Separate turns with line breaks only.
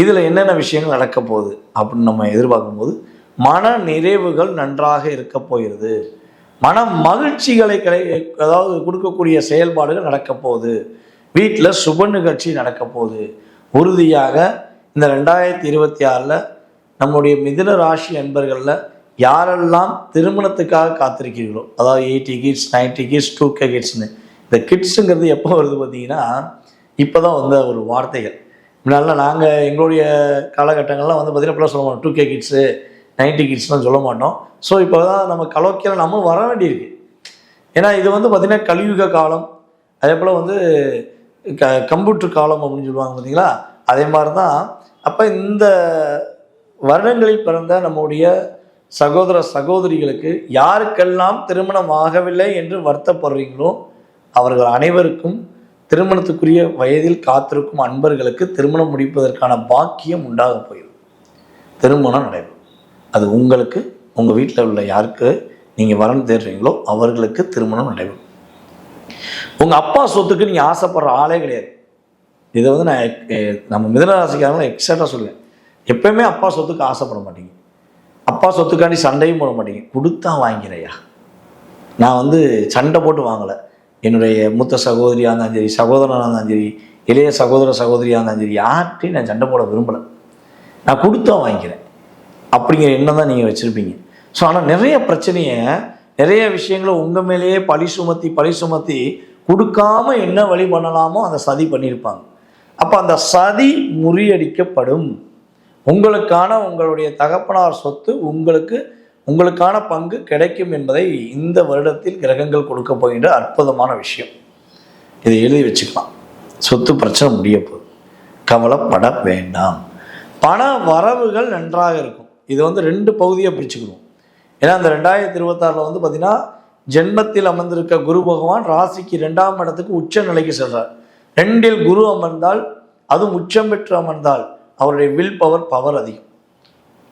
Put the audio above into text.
இதில் என்னென்ன விஷயங்கள் நடக்க போகுது அப்படின்னு நம்ம எதிர்பார்க்கும்போது மன நிறைவுகள் நன்றாக இருக்க போகிறது. மன மகிழ்ச்சிகளை அதாவது கொடுக்கக்கூடிய செயல்பாடுகள் நடக்க போகுது. வீட்டில் சுப நிகழ்ச்சி நடக்க போகுது. உறுதியாக இந்த 2026 நம்முடைய மிதுன ராசி அன்பர்களில் யாரெல்லாம் திருமணத்துக்காக காத்திருக்கிறீர்களோ, அதாவது 80 கிட்ஸ் 90 கிட்ஸ் 2K கிட்ஸ்னு, இந்த கிட்ஸுங்கிறது எப்போ வருது பார்த்தீங்கன்னா இப்போ தான் வந்த ஒரு வார்த்தைகள். முன்னாடிலாம் நாங்கள் எங்களுடைய காலகட்டங்கள்லாம் வந்து பார்த்திங்கன்னா இப்போலாம் சொல்ல மாட்டோம் 2K கிட்ஸு 90 கிட்ஸ்லாம் சொல்ல மாட்டோம். ஸோ இப்போ தான் நம்ம கலோக்கியில் நம்ம வர வேண்டியிருக்கு. ஏன்னா இது வந்து பார்த்திங்கன்னா கலியுக காலம், அதே போல் வந்து கம்ப்யூட்டர் காலம் அப்படின்னு சொல்லுவாங்க பார்த்தீங்களா, அதே மாதிரி தான். அப்போ இந்த வருடங்களில் பிறந்த நம்முடைய சகோதர சகோதரிகளுக்கு யாருக்கெல்லாம் திருமணம் ஆகவில்லை என்று வருத்தப்படுறீங்களோ அவர்கள் அனைவருக்கும் திருமணத்துக்குரிய வயதில் காத்திருக்கும் அன்பர்களுக்கு திருமணம் முடிப்பதற்கான பாக்கியம் உண்டாக போயிடும். திருமணம் நடைபெறும். அது உங்களுக்கு, உங்கள் வீட்டில் உள்ள யாருக்கு நீங்கள் வரன் தேடுறீங்களோ அவர்களுக்கு திருமணம் நடைபெறும். உங்கள் அப்பா சொத்துக்கு நீங்கள் ஆசைப்படுற ஆளே கிடையாது. இதை வந்து நான் நம்ம மிதுனராசிக்காரங்களும் எக்ஸாக்டாக சொல்லுவேன். எப்பயுமே அப்பா சொத்துக்கு ஆசைப்பட மாட்டீங்க. அப்பா சொத்துக்காண்டி சண்டையும் போட மாட்டீங்க. கொடுத்தா வாங்கிறையா. நான் வந்து சண்டை போட்டு வாங்கலை. என்னுடைய மூத்த சகோதரியாக இருந்தாலும் சரி, சகோதரனாக இருந்தாலும் சரி, இளைய சகோதர சகோதரியாக இருந்தாலும் சரி, யார்கிட்டையும் நான் சண்டை போட விரும்பலை. நான் கொடுத்தா வாங்கிக்கிறேன் அப்படிங்கிற எண்ணம் தான் நீங்கள் வச்சுருப்பீங்க. ஸோ ஆனால் நிறைய பிரச்சனையை, நிறைய விஷயங்களை உங்கள் மேலேயே பழி சுமத்தி கொடுக்காம என்ன வழி பண்ணலாமோ அந்த சதி பண்ணியிருப்பாங்க. அப்போ அந்த சதி முறியடிக்கப்படும். உங்களுக்கான உங்களுடைய தகப்பனார் சொத்து உங்களுக்கான பங்கு கிடைக்கும் என்பதை இந்த வருடத்தில் கிரகங்கள் கொடுக்க போகின்ற அற்புதமான விஷயம். இதை எழுதி வச்சுக்கலாம். சொத்து பிரச்சனை முடிய போகுது, கவலைப்பட வேண்டாம். பண வரவுகள் நன்றாக இருக்கும். இது வந்து 2 பகுதியாக பிரிச்சுக்கணும். ஏன்னா இந்த 2026 வந்து பார்த்தீங்கன்னா ஜென்மத்தில் அமர்ந்திருக்க குரு பகவான் ராசிக்கு 2ஆம் இடத்துக்கு உச்ச நிலைக்கு செல்றார். 2இல் குரு அமர்ந்தால், அதுவும் உச்சம் பெற்று அமர்ந்தால் அவருடைய வில் பவர் அதிகம்.